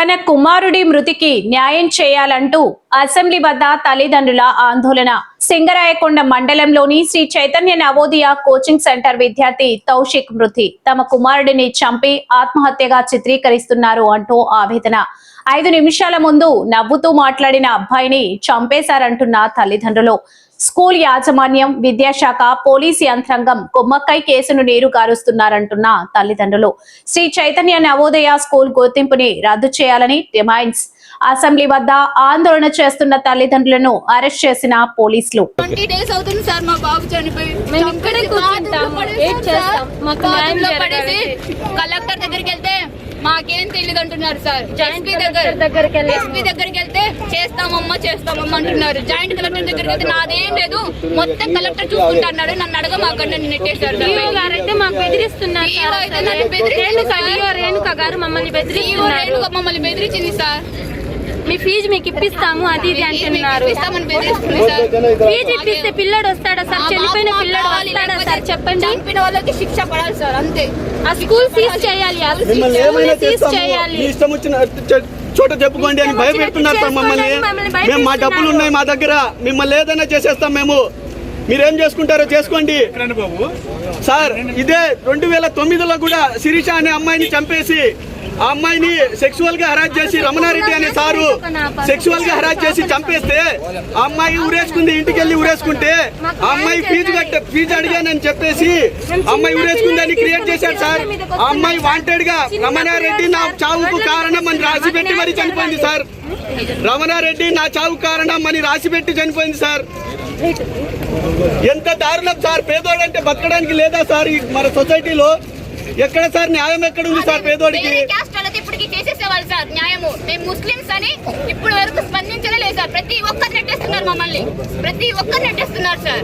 తన కుమారుడి మృతికి న్యాయం చేయాలంటూ అసెంబ్లీ వద్ద తల్లిదండ్రుల ఆందోళన. సింగరాయకొండ మండలంలోని శ్రీ చైతన్య నవోదయ కోచింగ్ సెంటర్ విద్యార్థి తౌషిక్ మృతి తమ కుమారుడిని చంపి ఆత్మహత్యగా చిత్రీకరిస్తున్నారు అంటూ ఆవేదన. 5 నిమిషాల ముందు నవ్వుతూ మాట్లాడిన అబ్బాయిని చంపేశారంటున్న తల్లిదండ్రులు. స్కూల్ యాజమాన్యం, విద్యాశాఖ, పోలీసు యంత్రాంగం కొమ్మక్కై కేసును నీరు గారుస్తున్నారంటున్న తల్లిదండ్రులు. శ్రీ చైతన్య నవోదయ స్కూల్ గుర్తింపుని రద్దు చేయాలని డిమాండ్స్. అసెంబ్లీ వద్ద ఆందోళన చేస్తున్న తల్లిదండ్రులను అరెస్ట్ చేసిన పోలీసులు. 20 days అవుతుంది సార్ మా బాబు చనిపోయి. కలెక్టర్ దగ్గరికి వెళ్తే మాకేం తెలియదు అంటున్నారు సార్. ఎస్పీ దగ్గరికి వెళ్తే చేస్తామమ్మా అంటున్నారు. జాయింట్ కలెక్టర్ దగ్గరికి వెళ్తే నాదేం లేదు, మొత్తం కలెక్టర్ చూసుకుంటున్నాడు, నన్ను అడగమాకండి నన్ను నెట్టేశారు. మమ్మల్ని బెదిరించింది సార్. మీ ఫీజు మీకు ఇప్పిస్తాము అది ఇది అంటున్నారు. ఫీజు ఇప్పిస్తే పిల్లడు వస్తాడా సార్? చనిపోయిన పిల్లడు వస్తాడా సార్? చెప్పండి. చంపిన వాళ్ళకి శిక్ష పడాలి సార్, అంతే. ఆ స్కూల్ సీజ్ చేయాలి, ఇష్టం వచ్చిన చోట చెప్పుకోండి అని భయపెడుతున్నారు సార్ మమ్మల్ని. మేము మా డబ్బులు ఉన్నాయి మా దగ్గర, మిమ్మల్ని ఏదైనా చేసేస్తాం మేము, మీరేం చేసుకుంటారో చేసుకోండి సార్. ఇదే 2009లో కూడా శిరీష అనే అమ్మాయిని చంపేసి ఆ అమ్మాయిని సెక్సువల్ గా హరాస్ చేసి రమణారెడ్డి అనే సారు సెక్సువల్ గా హరాస్ చేసి చంపేస్తే ఆ అమ్మాయి ఊరేసుకుంది, ఇంటికి వెళ్ళి ఊరేసుకుంటే ఆ అమ్మాయి ఫీజు అడిగానని చెప్పేసి అమ్మాయి ఊరేసుకుందని క్రియేట్ చేశాడు సార్. ఆ అమ్మాయి వాంటెడ్ గా రమణారెడ్డి నా చావుకు కారణం అని రాసి పెట్టి మరి చనిపోయింది సార్. రమణారెడ్డి నా చావు కారణం అని రాసి పెట్టి చనిపోయింది సార్. ఎంత దారుణం సార్. పేదోడంటే బతకడానికి లేదా సార్ మన సొసైటీలో? ఎక్కడ సార్ న్యాయం ఎక్కడ ఉంది సార్ పేదోడికి? ఇప్పటికి చేసేసేవాళ్ళు సార్ న్యాయము. మేము ముస్లింస్ అని ఇప్పుడు వరకు స్పందించలే లేదు సార్. ప్రతి ఒక్కరు నెట్టేస్తున్నారు మమ్మల్ని, ప్రతి ఒక్కరు నెట్టేస్తున్నారు సార్.